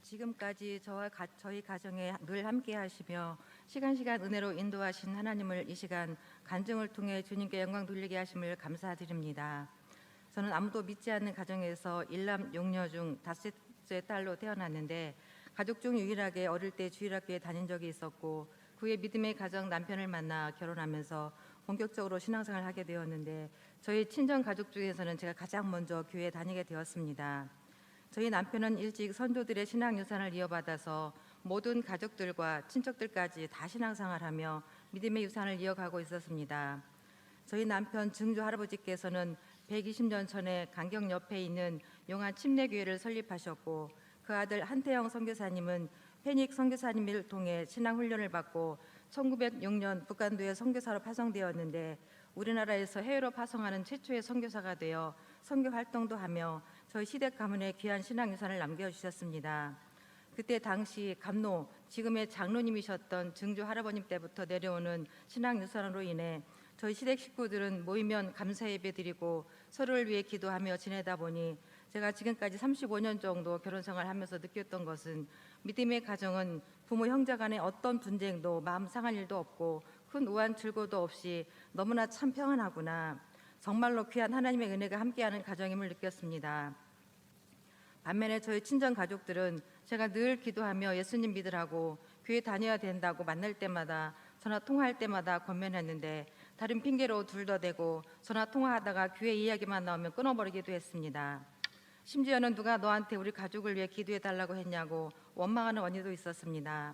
지금까지 저희 가정에 늘 함께 하시며 시간 은혜로 인도하신 하나님을 이 시간 간증을 통해 주님께 영광 돌리게 하심을 감사드립니다. 저는 아무도 믿지 않는 가정에서 일남 용녀 중 다섯째 딸로 태어났는데 가족 중 유일하게 어릴 때 주일학교에 다닌 적이 있었고 그 후에 믿음의 가정 남편을 만나 결혼하면서 본격적으로 신앙생활을 하게 되었는데 저희 친정 가족 중에서는 제가 가장 먼저 교회에 다니게 되었습니다. 저희 남편은 일찍 선조들의 신앙 유산을 이어받아서 모든 가족들과 친척들까지 다 신앙생활하며 믿음의 유산을 이어가고 있었습니다. 저희 남편 증조 할아버지께서는 120년 전에 강경 옆에 있는 용안 침례교회를 설립하셨고 그 아들 한태영 선교사님은 페닉 선교사님을 통해 신앙 훈련을 받고 1906년 북한도에 선교사로 파송되었는데 우리나라에서 해외로 파송하는 최초의 선교사가 되어 선교 활동도 하며 저희 시댁 가문에 귀한 신앙 유산을 남겨주셨습니다. 그때 당시 감로, 지금의 장로님이셨던 증조 할아버님 때부터 내려오는 신앙 유산으로 인해 저희 시댁 식구들은 모이면 감사 예배 드리고 서로를 위해 기도하며 지내다 보니 제가 지금까지 35년 정도 결혼 생활하면서 느꼈던 것은 믿음의 가정은 부모 형제 간의 어떤 분쟁도 마음 상할 일도 없고 큰 우한 즐거도 없이 너무나 참 평안하구나. 정말로 귀한 하나님의 은혜가 함께하는 가정임을 느꼈습니다. 반면에 저희 친정 가족들은 제가 늘 기도하며 예수님 믿으라고 교회 다녀야 된다고 만날 때마다 전화 통화할 때마다 권면했는데 다른 핑계로 둘러대고 전화 통화하다가 교회 이야기만 나오면 끊어버리기도 했습니다. 심지어는 누가 너한테 우리 가족을 위해 기도해 달라고 했냐고 원망하는 언니도 있었습니다.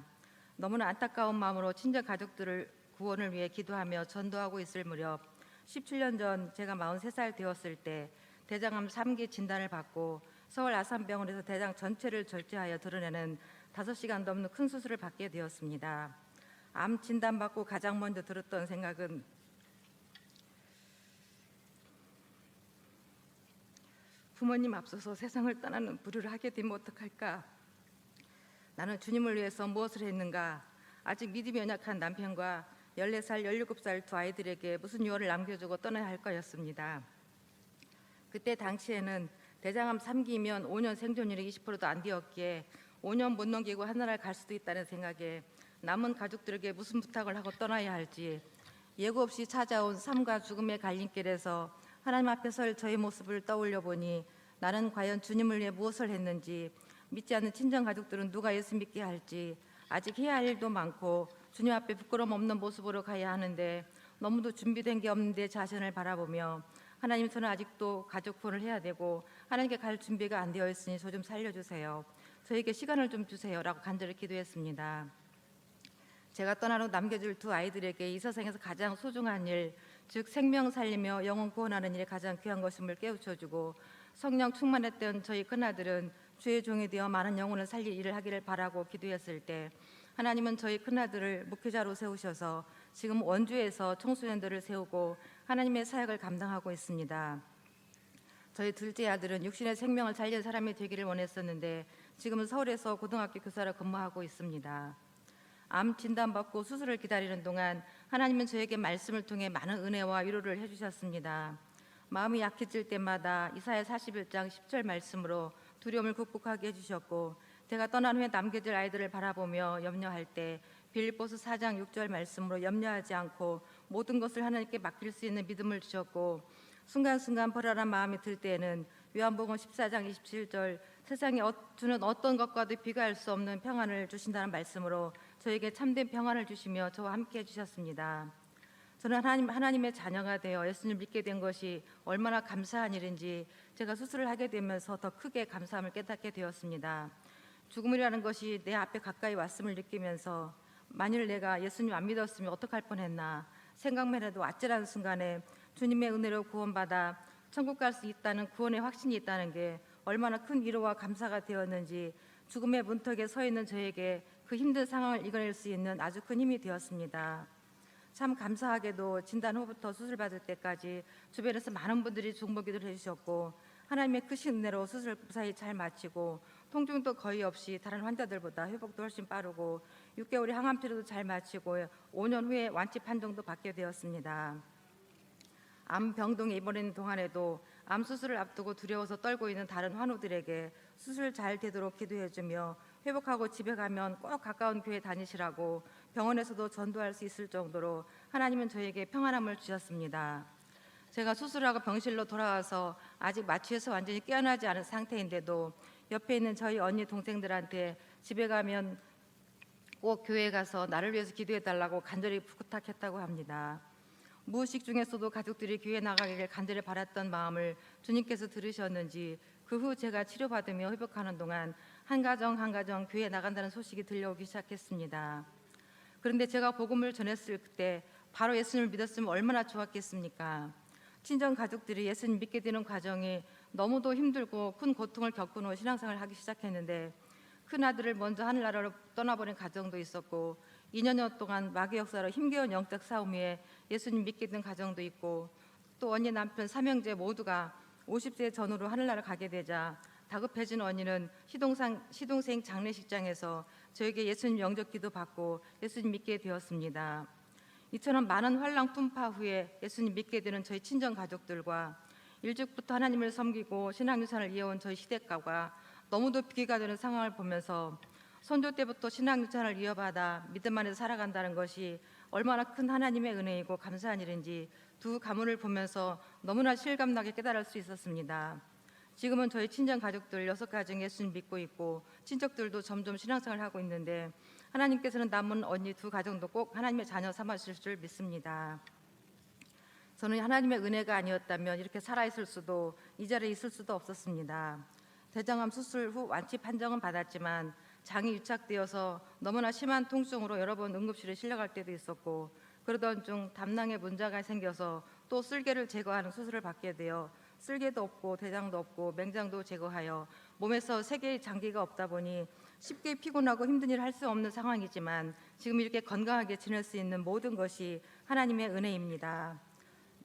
너무나 안타까운 마음으로 친정 가족들을 구원을 위해 기도하며 전도하고 있을 무렵 17년 전 제가 43살 되었을 때 대장암 3기 진단을 받고 서울 아산병원에서 대장 전체를 절제하여 드러내는 5시간 넘는 큰 수술을 받게 되었습니다. 암 진단받고 가장 먼저 들었던 생각은 부모님 앞서서 세상을 떠나는 부류를 하게 되면 어떡할까? 나는 주님을 위해서 무엇을 했는가? 아직 믿음이 연약한 남편과 14살, 17살 두 아이들에게 무슨 유언을 남겨주고 떠나야 할까였습니다. 그때 당시에는 대장암 3기면 5년 생존율이 20%도 안 되었기에 5년 못 넘기고 하늘나라를 갈 수도 있다는 생각에 남은 가족들에게 무슨 부탁을 하고 떠나야 할지 예고 없이 찾아온 삶과 죽음의 갈림길에서 하나님 앞에 설 저의 모습을 떠올려 보니 나는 과연 주님을 위해 무엇을 했는지, 믿지 않는 친정 가족들은 누가 예수 믿게 할지, 아직 해야 할 일도 많고 주님 앞에 부끄러움 없는 모습으로 가야 하는데 너무도 준비된 게 없는 내 자신을 바라보며 하나님, 저는 아직도 가족 구원을 해야 되고 하나님께 갈 준비가 안 되어 있으니 저 좀 살려주세요. 저에게 시간을 좀 주세요 라고 간절히 기도했습니다. 제가 떠난 후 남겨줄 두 아이들에게 이 세상에서 가장 소중한 일, 즉 생명 살리며 영혼 구원하는 일이 가장 귀한 것임을 깨우쳐주고 성령 충만했던 저희 큰아들은 주의 종이 되어 많은 영혼을 살릴 일을 하기를 바라고 기도했을 때 하나님은 저희 큰아들을 목회자로 세우셔서 지금 원주에서 청소년들을 세우고 하나님의 사역을 감당하고 있습니다. 저희 둘째 아들은 육신의 생명을 살린 사람이 되기를 원했었는데 지금은 서울에서 고등학교 교사로 근무하고 있습니다. 암 진단받고 수술을 기다리는 동안 하나님은 저에게 말씀을 통해 많은 은혜와 위로를 해주셨습니다. 마음이 약해질 때마다 이사야 41장 10절 말씀으로 두려움을 극복하게 해주셨고 제가 떠난 후에 남겨질 아이들을 바라보며 염려할 때 빌립보서 4장 6절 말씀으로 염려하지 않고 모든 것을 하나님께 맡길 수 있는 믿음을 주셨고 순간순간 불안한 마음이 들 때에는 요한복음 14장 27절 세상에 주는 어떤 것과도 비교할 수 없는 평안을 주신다는 말씀으로 저에게 참된 평안을 주시며 저와 함께 해주셨습니다. 저는 하나님의 자녀가 되어 예수님을 믿게 된 것이 얼마나 감사한 일인지 제가 수술을 하게 되면서 더 크게 감사함을 깨닫게 되었습니다. 죽음이라는 것이 내 앞에 가까이 왔음을 느끼면서 만일 내가 예수님 안 믿었으면 어떡할 뻔했나 생각만 해도 아찔한 순간에 주님의 은혜로 구원받아 천국 갈 수 있다는 구원의 확신이 있다는 게 얼마나 큰 위로와 감사가 되었는지 죽음의 문턱에 서 있는 저에게 그 힘든 상황을 이겨낼 수 있는 아주 큰 힘이 되었습니다. 참 감사하게도 진단 후부터 수술 받을 때까지 주변에서 많은 분들이 중보기도를 해주셨고 하나님의 크신 은혜로 수술 무사히 잘 마치고 통증도 거의 없이 다른 환자들보다 회복도 훨씬 빠르고 6개월의 항암 치료도 잘 마치고 5년 후에 완치 판정도 받게 되었습니다. 암 병동에 입원하는 동안에도 암 수술을 앞두고 두려워서 떨고 있는 다른 환우들에게 수술 잘 되도록 기도해주며 회복하고 집에 가면 꼭 가까운 교회 다니시라고 병원에서도 전도할 수 있을 정도로 하나님은 저에게 평안함을 주셨습니다. 제가 수술하고 병실로 돌아와서 아직 마취에서 완전히 깨어나지 않은 상태인데도 옆에 있는 저희 언니 동생들한테 집에 가면 꼭 교회에 가서 나를 위해서 기도해달라고 간절히 부탁했다고 합니다. 무의식 중에서도 가족들이 교회 나가기를 간절히 바랐던 마음을 주님께서 들으셨는지 그 후 제가 치료받으며 회복하는 동안 한 가정 한 가정 교회에 나간다는 소식이 들려오기 시작했습니다. 그런데 제가 복음을 전했을 때 바로 예수님을 믿었으면 얼마나 좋았겠습니까? 친정 가족들이 예수님 믿게 되는 과정이 너무도 힘들고 큰 고통을 겪은 후 신앙생활을 하기 시작했는데 큰 아들을 먼저 하늘나라로 떠나버린 가정도 있었고 2년여 동안 마귀 역사로 힘겨운 영적 싸움 위에 예수님 믿게 된 가정도 있고 또 언니 남편 삼형제 모두가 50세 전후로 하늘나라 가게 되자 다급해진 언니는 시동생 장례식장에서 저에게 예수님 영접 기도 받고 예수님 믿게 되었습니다. 이처럼 많은 환랑 풍파 후에 예수님 믿게 되는 저희 친정 가족들과 일찍부터 하나님을 섬기고 신앙유산을 이어온 저희 시댁가가 너무도 비교가 되는 상황을 보면서 선조 때부터 신앙유산을 이어받아 믿음 안에서 살아간다는 것이 얼마나 큰 하나님의 은혜이고 감사한 일인지 두 가문을 보면서 너무나 실감나게 깨달을 수 있었습니다. 지금은 저희 친정 가족들 6가정 예수님 믿고 있고 친척들도 점점 신앙생활을 하고 있는데 하나님께서는 남은 언니 2가정도 꼭 하나님의 자녀 삼으실 줄 믿습니다. 저는 하나님의 은혜가 아니었다면 이렇게 살아있을 수도 이 자리에 있을 수도 없었습니다. 대장암 수술 후 완치 판정은 받았지만 장이 유착되어서 너무나 심한 통증으로 여러 번 응급실에 실려갈 때도 있었고 그러던 중 담낭에 문제가 생겨서 또 쓸개를 제거하는 수술을 받게 되어 쓸개도 없고 대장도 없고 맹장도 제거하여 몸에서 3개의 장기가 없다 보니 쉽게 피곤하고 힘든 일을 할 수 없는 상황이지만 지금 이렇게 건강하게 지낼 수 있는 모든 것이 하나님의 은혜입니다.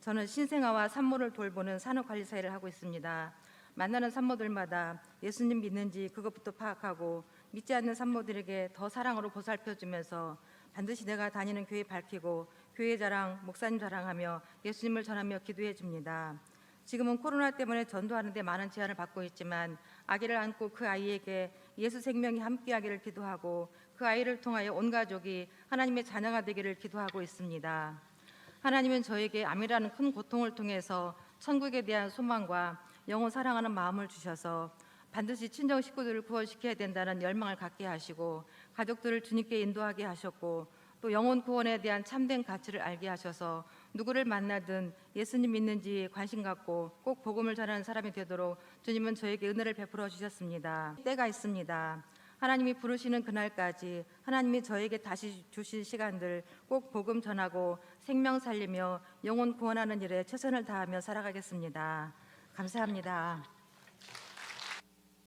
저는 신생아와 산모를 돌보는 산후관리사 일을 하고 있습니다. 만나는 산모들마다 예수님 믿는지 그것부터 파악하고 믿지 않는 산모들에게 더 사랑으로 보살펴주면서 반드시 내가 다니는 교회 밝히고 교회 자랑, 목사님 자랑하며 예수님을 전하며 기도해 줍니다. 지금은 코로나 때문에 전도하는 데 많은 제한을 받고 있지만 아기를 안고 그 아이에게 예수 생명이 함께하기를 기도하고 그 아이를 통하여 온 가족이 하나님의 자녀가 되기를 기도하고 있습니다. 하나님은 저에게 암이라는 큰 고통을 통해서 천국에 대한 소망과 영원 사랑하는 마음을 주셔서 반드시 친정 식구들을 구원시켜야 된다는 열망을 갖게 하시고 가족들을 주님께 인도하게 하셨고 또 영혼 구원에 대한 참된 가치를 알게 하셔서 누구를 만나든 예수님 믿는지 관심 갖고 꼭 복음을 전하는 사람이 되도록 주님은 저에게 은혜를 베풀어 주셨습니다. 때가 있습니다. 하나님이 부르시는 그날까지 하나님이 저에게 다시 주실 시간들 꼭 복음 전하고 생명 살리며 영혼 구원하는 일에 최선을 다하며 살아가겠습니다. 감사합니다.